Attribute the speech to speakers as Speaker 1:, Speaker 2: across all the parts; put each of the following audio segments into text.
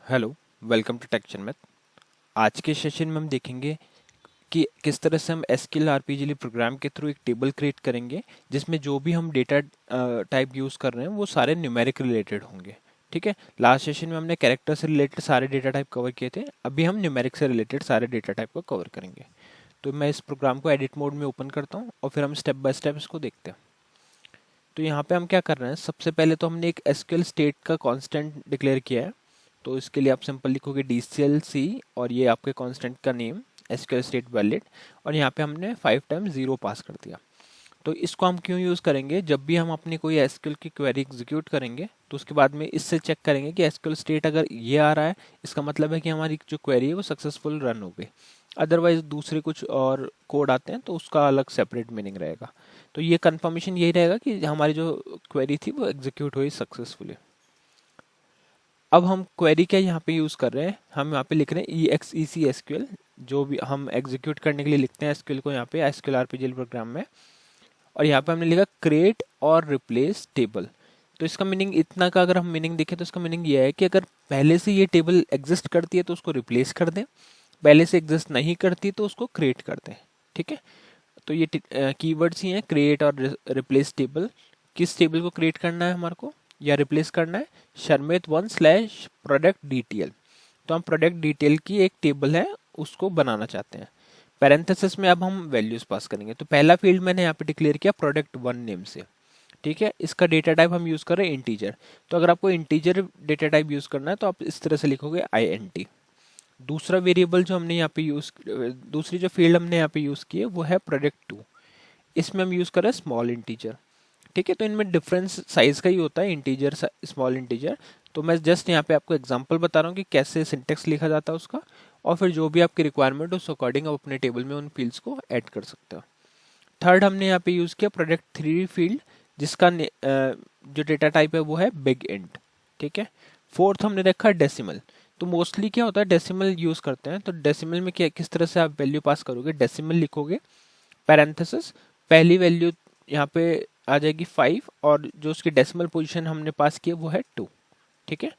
Speaker 1: Hello, welcome to Techture math. आज के session में हम देखेंगे कि किस तरह से हम एसक्यूएल आरपीजीएल प्रोग्राम के थ्रू एक टेबल क्रिएट करेंगे जिसमें जो भी हम डेटा टाइप यूज़ कर रहे हैं वो सारे न्यूमेरिक रिलेटेड होंगे। ठीक है, लास्ट सेशन में हमने कैरेक्टर से रिलेटेड सारे डेटा टाइप कवर किए थे, अभी हम न्यूमेरिक से रिलेटेड सारे डेटा टाइप को कवर करेंगे। तो मैं इस प्रोग्राम को एडिट मोड में ओपन करता हूँ और फिर हम स्टेप बाय स्टेप इसको देखते हैं। तो यहाँ पे हम क्या कर रहे हैं, सबसे पहले तो हमने एक एसक्यूएल स्टेट का कांस्टेंट डिक्लेयर किया है। तो इसके लिए आप सिंपल लिखोगे DCLC और ये आपके कांस्टेंट का नेम एसक्यूएल स्टेट वैलिड, और यहाँ पे हमने 5 टाइम्स 0 पास कर दिया। तो इसको हम क्यों यूज़ करेंगे, जब भी हम अपनी कोई एसक्यूएल की क्वेरी एग्जीक्यूट करेंगे तो उसके बाद में इससे चेक करेंगे कि एसक्यूएल स्टेट अगर ये आ रहा है, इसका मतलब है कि हमारी जो क्वेरी है वो सक्सेसफुल रन हो गई। अदरवाइज दूसरे कुछ और कोड आते हैं तो उसका अलग सेपरेट मीनिंग रहेगा। तो ये कंफर्मेशन यही रहेगा कि हमारी जो क्वेरी थी वो एग्जीक्यूट हुई सक्सेसफुली। अब हम क्वेरी क्या यहाँ पे यूज़ कर रहे हैं, हम यहाँ पे लिख रहे हैं EXEC SQL, जो भी हम एग्जीक्यूट करने के लिए लिखते हैं एसक्यूएल को यहाँ पे एसक्यूएल आरपीजीएल प्रोग्राम में। और यहाँ पे हमने लिखा क्रिएट और रिप्लेस टेबल। तो इसका मीनिंग इतना का अगर हम मीनिंग देखें तो इसका मीनिंग ये है कि अगर पहले से ये टेबल एग्जिस्ट करती है तो उसको रिप्लेस कर दें, पहले से एग्जिस्ट नहीं करती तो उसको क्रिएट कर दें। ठीक है, तो ये कीवर्ड्स ही हैं, क्रिएट और रिप्लेस टेबल। किस टेबल को क्रिएट करना है हमारे को या रिप्लेस करना है, Sharmit1/product detail। तो हम प्रोडक्ट डिटेल की एक टेबल है उसको बनाना चाहते हैं। पैरेंथेसिस में अब हम वैल्यूज पास करेंगे। तो पहला फील्ड मैंने यहाँ पे डिक्लेयर किया प्रोडक्ट 1 नेम से। ठीक है, इसका डेटा टाइप हम यूज कर रहे हैं इंटीजर। तो अगर आपको इंटीजर डेटा टाइप यूज करना है तो आप इस तरह से लिखोगे INT। दूसरा वेरिएबल जो हमने यहाँ पे यूज, दूसरी जो फील्ड हमने यहाँ पे यूज की है वो है प्रोडक्ट 2। इसमें हम यूज कर रहे हैं स्मॉल इंटीजर। ठीक है, तो इनमें डिफरेंस साइज का ही होता है, इंटीजर स्मॉल इंटीजर। तो मैं जस्ट यहाँ पे आपको एग्जांपल बता रहा हूँ कि कैसे सिंटेक्स लिखा जाता है उसका, और फिर जो भी आपकी रिक्वायरमेंट हो उस अकॉर्डिंग आप अपने टेबल में उन फील्ड्स को ऐड कर सकते हो। थर्ड हमने यहाँ पे यूज किया प्रोडक्ट 3 फील्ड, जिसका जो डेटा टाइप है वो है बिग इंट। ठीक है, फोर्थ हमने रखा डेसिमल। तो मोस्टली क्या होता है, डेसिमल यूज करते हैं। तो डेसिमल में क्या, किस तरह से आप वैल्यू पास करोगे, डेसिमल लिखोगे पैरेंथेसिस, पहली वैल्यू यहाँ पे आ जाएगी 5 और जो उसकी डेसिमल पोजीशन हमने पास की है वो है 2। ठीक है,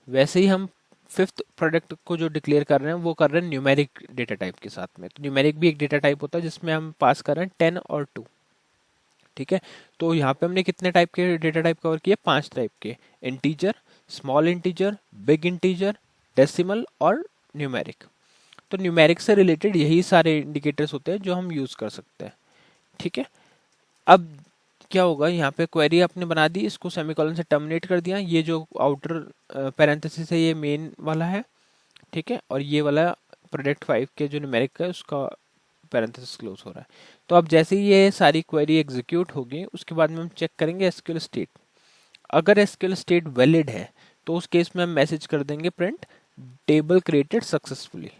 Speaker 1: वैसे ही हम फिफ्थ प्रोडक्ट को जो डिक्लेयर कर रहे हैं वो कर रहे हैं न्यूमेरिक डेटा टाइप के साथ में। तो न्यूमेरिक भी एक डेटा टाइप होता है जिसमें हम पास कर रहे हैं 10 और 2। ठीक है, तो यहाँ पे हमने कितने टाइप के डेटा टाइप कवर किए, 5 टाइप के, integer, small integer, big integer, decimal और न्यूमेरिक। तो न्यूमेरिक से रिलेटेड यही सारे इंडिकेटर्स होते हैं जो हम यूज कर सकते हैं। ठीक है, अब क्या होगा, यहाँ पे क्वेरी आपने बना दी, इसको सेमीकोलन से टर्मिनेट कर दिया, ये जो आउटर पैरेंथेसिस है ये मेन वाला है। ठीक है, और ये वाला प्रोडक्ट 5 के जो न्यूमेरिक है उसका पैरेंथेसिस क्लोज हो रहा है। तो अब जैसे ही ये सारी क्वेरी एग्जीक्यूट होगी उसके बाद में हम चेक करेंगे एसक्यूएल स्टेट। अगर एसक्यूएल स्टेट वैलिड है तो उस केस में हम मैसेज कर देंगे print table created successfully.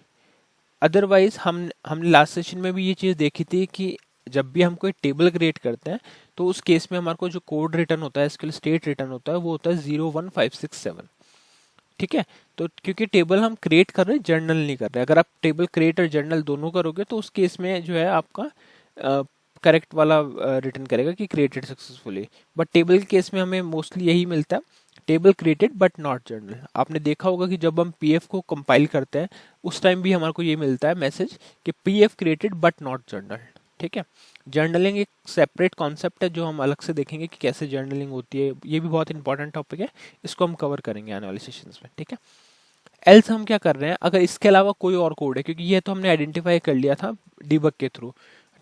Speaker 1: Otherwise हमने लास्ट सेशन में भी ये चीज़ देखी थी कि जब भी हम कोई टेबल क्रिएट करते हैं तो उस केस में हमारे को जो कोड रिटर्न होता है, एसक्यूएल स्टेट रिटर्न होता है, वो होता है 01567। ठीक है, तो क्योंकि टेबल हम क्रिएट कर रहे हैं, जर्नल नहीं कर रहे। अगर आप टेबल क्रिएट और जर्नल दोनों करोगे तो उस केस में जो है आपका करेक्ट वाला रिटर्न करेगा कि क्रिएटेड सक्सेसफुली। बट टेबल के केस में हमें मोस्टली यही मिलता है, table created but not journal. आपने देखा होगा कि जब हम पीएफ को कंपाइल करते हैं उस टाइम भी हमारे को ये मिलता है मैसेज कि PF created but not journal. ठीक है, जर्नलिंग एक सेपरेट कॉन्सेप्ट है जो हम अलग से देखेंगे कि कैसे जर्नलिंग होती है, ये भी बहुत इंपॉर्टेंट टॉपिक है, इसको हम कवर करेंगे आने वाले सेशंस में। ठीक है, एल्स हम क्या कर रहे हैं, अगर इसके अलावा कोई और कोड है, क्योंकि ये तो हमने आइडेंटिफाई कर लिया था डीबग के थ्रू।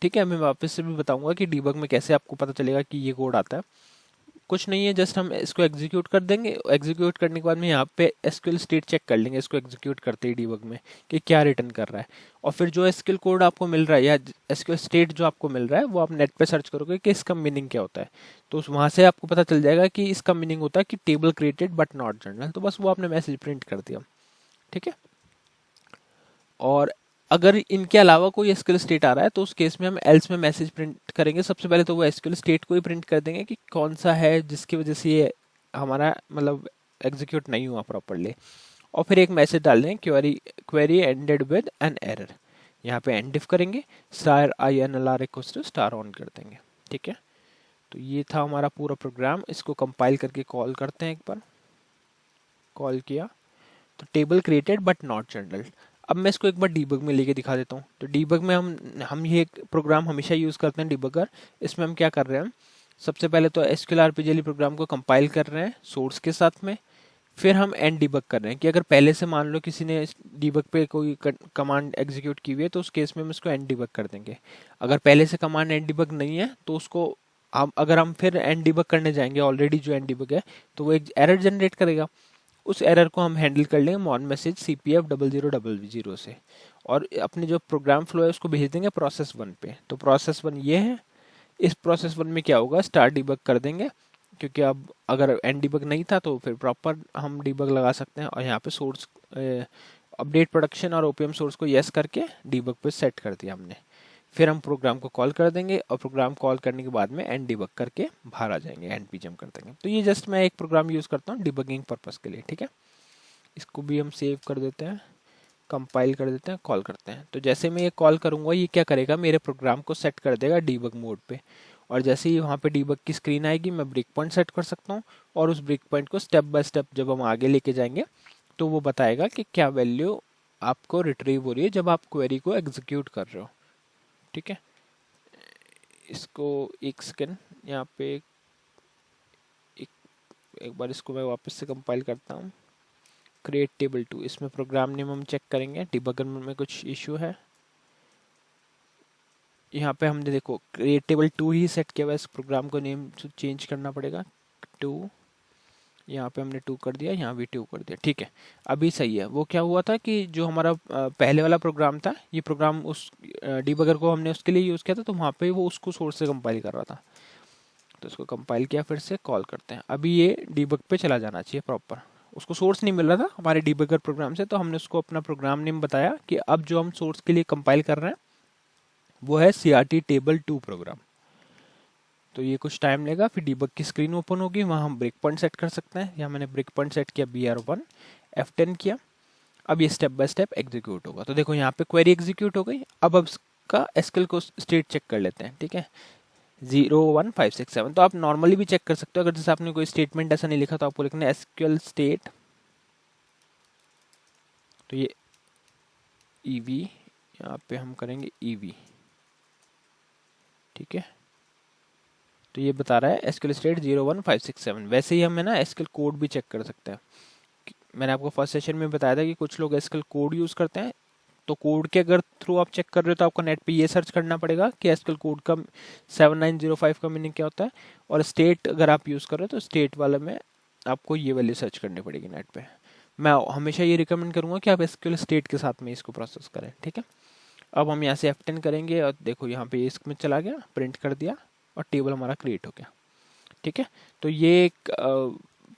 Speaker 1: ठीक है, मैं वापस से भी बताऊंगा कि डीबग में कैसे आपको पता चलेगा कि ये कोड आता है। कुछ नहीं है, जस्ट हम इसको एग्जीक्यूट कर देंगे। एग्जीक्यूट करने के बाद में यहाँ पे एसक्यूएल स्टेट चेक कर लेंगे इसको एग्जीक्यूट करते ही डीबग में कि क्या रिटर्न कर रहा है। और फिर जो एसक्यूएल कोड आपको मिल रहा है या एसक्यूएल स्टेट जो आपको मिल रहा है वो आप नेट पे सर्च करोगे कि इसका मीनिंग क्या होता है। तो वहां से आपको पता चल जाएगा कि इसका मीनिंग होता है कि table created but not journal. तो बस वो आपने मैसेज प्रिंट कर दिया। ठीक है, और अगर इनके अलावा कोई एसक्यूएल स्टेट आ रहा है तो उस केस में हम एल्स में मैसेज प्रिंट करेंगे। सबसे पहले तो वो एसक्यूएल स्टेट को ही प्रिंट कर देंगे कि कौन सा है जिसकी वजह से ये हमारा मतलब एग्जीक्यूट नहीं हुआ प्रॉपरली, और फिर एक मैसेज डाल देंगे query query ended with an error. यहाँ पे एंड इफ करेंगे, star INLR equals to star on कर देंगे। ठीक है, तो ये था हमारा पूरा प्रोग्राम। इसको कंपाइल करके कॉल करते हैं, एक बार कॉल किया तो table created but not general. अब मैं इसको एक बार डीबग में लेके दिखा देता हूँ। तो डीबग में हम ये एक प्रोग्राम हमेशा यूज करते हैं डीबगर। इसमें हम क्या कर रहे हैं, सबसे पहले तो एसक्यूएल आरपीजीएल प्रोग्राम को कंपाइल कर रहे हैं सोर्स के साथ में, फिर हम एंड डीबग कर रहे हैं कि अगर पहले से मान लो किसी ने डीबग पे कोई कमांड एग्जीक्यूट की हुई है तो उस केस में हम उसको एंड डीबग कर देंगे। अगर पहले से कमांड एंड डीबग नहीं है तो उसको अगर हम फिर एंड डीबग करने जाएंगे ऑलरेडी जो एंड डीबग है तो वो एक एरर जनरेट करेगा। उस एरर को हम हैंडल कर लेंगे मॉन मैसेज CPF0000 से, और अपने जो प्रोग्राम फ्लो है उसको भेज देंगे प्रोसेस 1 पे। तो प्रोसेस 1 ये है। इस प्रोसेस 1 में क्या होगा, स्टार्ट डीबग कर देंगे, क्योंकि अब अगर एंड डीबग नहीं था तो फिर प्रॉपर हम डीबग लगा सकते हैं। और यहाँ पे सोर्स अपडेट प्रोडक्शन और ओपीएम सोर्स को यस करके डीबग पे सेट कर दिया हमने। फिर हम प्रोग्राम को कॉल कर देंगे और प्रोग्राम कॉल करने के बाद में एंड डीबग करके बाहर आ जाएंगे, एंड पीजम कर देंगे। तो ये जस्ट मैं एक प्रोग्राम यूज करता हूँ डिबगिंग पर्पस के लिए, ठीक है। इसको भी हम सेव कर देते हैं, कंपाइल कर देते हैं, कॉल करते हैं। तो जैसे मैं ये कॉल करूंगा ये क्या करेगा, मेरे प्रोग्राम को सेट कर देगा डीबग मोड पे। और जैसे ही वहाँ पे डीबग की स्क्रीन आएगी मैं ब्रेक पॉइंट सेट कर सकता हूँ, और उस ब्रेक पॉइंट को स्टेप बाय स्टेप जब हम आगे लेके जाएंगे तो वो बताएगा कि क्या वैल्यू आपको रिट्रीव हो रही है जब आप क्वेरी को एग्जीक्यूट कर रहे हो, ठीक है। इसको एक सेकेंड यहाँ पे एक बार इसको मैं वापस से कंपाइल करता हूँ। क्रिएट टेबल 2, इसमें प्रोग्राम नेम हम चेक करेंगे, डिबगर में कुछ इशू है। यहाँ पे हमने देखो क्रिएट टेबल 2 ही सेट किया हुआ है, इस प्रोग्राम को नेम चेंज करना पड़ेगा 2। यहाँ पे हमने 2 कर दिया, यहाँ भी 2 कर दिया, ठीक है। अभी सही है। वो क्या हुआ था कि जो हमारा पहले वाला प्रोग्राम था, ये प्रोग्राम उस डिबगर को हमने उसके लिए यूज़ किया था, तो वहाँ पे वो उसको सोर्स से कंपाइल कर रहा था। तो इसको कंपाइल किया, फिर से कॉल करते हैं। अभी ये डीबग पे चला जाना चाहिए प्रॉपर। उसको सोर्स नहीं मिल रहा था हमारे डीबगर प्रोग्राम से, तो हमने उसको अपना प्रोग्राम नेम बताया कि अब जो हम सोर्स के लिए कंपाइल कर रहे हैं वो है CRT टेबल 2 प्रोग्राम। तो ये कुछ टाइम लेगा, फिर डीबग की स्क्रीन ओपन होगी, वहाँ हम ब्रेक पॉइंट सेट कर सकते हैं। यहाँ मैंने ब्रेक पॉइंट सेट किया BR1 F10 किया। अब ये स्टेप बाय स्टेप एग्जीक्यूट होगा। तो देखो यहाँ पे क्वेरी एग्जीक्यूट हो गई। अब इसका एसक्यूएल को स्टेट चेक कर लेते हैं, ठीक है। 01567, तो आप नॉर्मली भी चेक कर सकते हो। अगर जैसे आपने कोई स्टेटमेंट ऐसा नहीं लिखा तो आपको लिखना है एसक्यूएल स्टेट, तो ये ईवी यहाँ पे हम करेंगे ईवी, ठीक है। तो ये बता रहा है एसक्यूएल स्टेट 01567। वैसे ही हम है ना एसक्यूएल कोड भी चेक कर सकते हैं। मैंने आपको फर्स्ट सेशन में बताया था कि कुछ लोग एसक्यूएल कोड यूज करते हैं, तो कोड के अगर थ्रू आप चेक कर रहे हो तो आपको नेट पे ये सर्च करना पड़ेगा कि एसक्यूएल कोड का 7905 का मीनिंग क्या होता है। और स्टेट अगर आप यूज़ कर रहे हो तो स्टेट वाले में आपको ये वैल्यू सर्च करनी पड़ेगी नेट पे। मैं हमेशा ये रिकमेंड करूँगा कि आप एसक्यूएल स्टेट के साथ में इसको प्रोसेस करें, ठीक है। अब हम यहाँ से F10 करेंगे और देखो यहाँ पे इसमें चला गया, प्रिंट कर दिया और टेबल हमारा क्रिएट हो गया, ठीक है। तो ये एक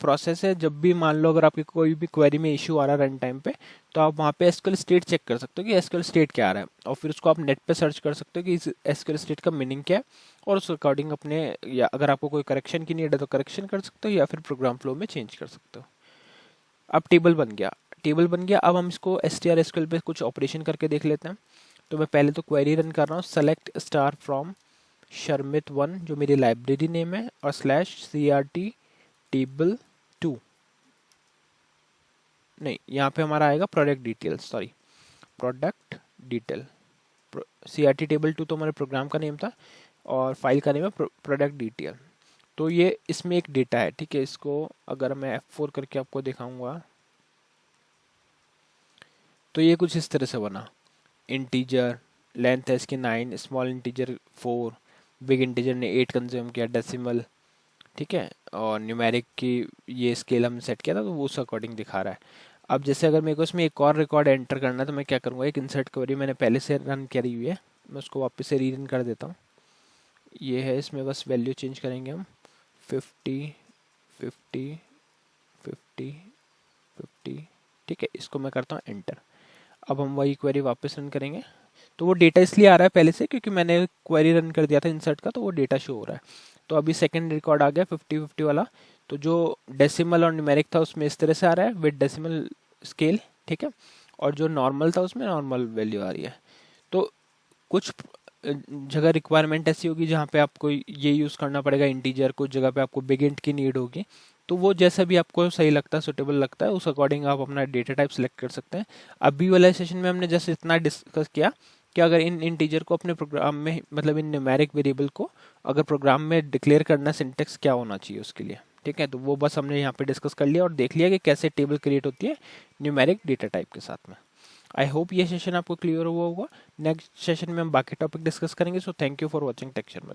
Speaker 1: प्रोसेस है। जब भी मान लो अगर आपकी कोई भी क्वेरी में इशू आ रहा है रन टाइम पे, तो आप वहाँ पे एसक्यूएल स्टेट चेक कर सकते हो कि एसक्यूएल स्टेट क्या आ रहा है, और फिर उसको आप नेट पे सर्च कर सकते हो कि इस एसक्यूएल स्टेट का मीनिंग क्या है, और उस अकॉर्डिंग अपने, या अगर आपको कोई करेक्शन की नीड है तो करेक्शन कर सकते हो, या फिर प्रोग्राम फ्लो में चेंज कर सकते हो। अब टेबल बन गया, टेबल बन गया। अब हम इसको str SQL पे कुछ ऑपरेशन करके देख लेते हैं। तो मैं पहले तो क्वेरी रन कर रहा हूँ, सेलेक्ट स्टार फ्रॉम शर्मित1 जो मेरी लाइब्रेरी नेम है, और /CRT टेबल 2, नहीं यहाँ पे हमारा आएगा product detail, sorry product detail. CRT table 2 तो हमारे प्रोग्राम का नेम था, और फाइल का नेम है प्रोडक्ट डिटेल। तो ये इसमें एक डेटा है, ठीक है। इसको अगर मैं F4 करके आपको दिखाऊंगा तो ये कुछ इस तरह से बना। इंटीजर लेंथ है इसकी 9, स्मॉल इंटीजर 4, बिग इंटीजर ने 8 कंज्यूम किया, डेसिमल, ठीक है, और न्यूमेरिक की ये स्केल हम सेट किया था तो वो उस अकॉर्डिंग दिखा रहा है। अब जैसे अगर मेरे को इसमें एक और रिकॉर्ड एंटर करना है तो मैं क्या करूँगा, एक इंसर्ट क्वेरी मैंने पहले से रन करी हुई है, मैं उसको वापस से रीरन कर देता हूँ। ये है, इसमें बस वैल्यू चेंज करेंगे हम 50 50 50 50, ठीक है। इसको मैं करता हूँ एंटर। अब हम वही क्वेरी वापस रन करेंगे, तो वो डेटा इसलिए आ रहा है पहले से क्योंकि मैंने क्वेरी रन कर दिया था इंसर्ट का, तो वो डेटा शो हो रहा है। तो अभी सेकंड रिकॉर्ड आ गया 50-50 वाला, तो जो डेसिमल और न्यूमेरिक था उसमें इस तरह से आ रहा है विद डेसिमल स्केल, ठीक है, और जो नॉर्मल था उसमें नॉर्मल वैल्यू आ रही है। तो कुछ जगह रिक्वायरमेंट ऐसी होगी जहाँ पे आपको ये यूज़ करना पड़ेगा इंटीजर, कुछ जगह पे आपको बिग इंट की नीड होगी, तो वो जैसा भी आपको सही लगता है, सुटेबल लगता है, उस अकॉर्डिंग आप अपना डेटा टाइप सेलेक्ट कर सकते हैं। अभी वाला सेशन में हमने जैसे इतना डिस्कस किया कि अगर इन इंटीजर को अपने प्रोग्राम में, मतलब इन न्यूमेरिक वेरिएबल को अगर प्रोग्राम में डिक्लेयर करना, सिंटेक्स क्या होना चाहिए उसके लिए, ठीक है। तो वो बस हमने यहाँ पे डिस्कस कर लिया और देख लिया कि कैसे टेबल क्रिएट होती है न्यूमेरिक डेटा टाइप के साथ में। आई होप ये सेशन आपको क्लियर हुआ होगा। नेक्स्ट सेशन में हम बाकी टॉपिक डिस्कस करेंगे। So thank you for watching tech Sharma.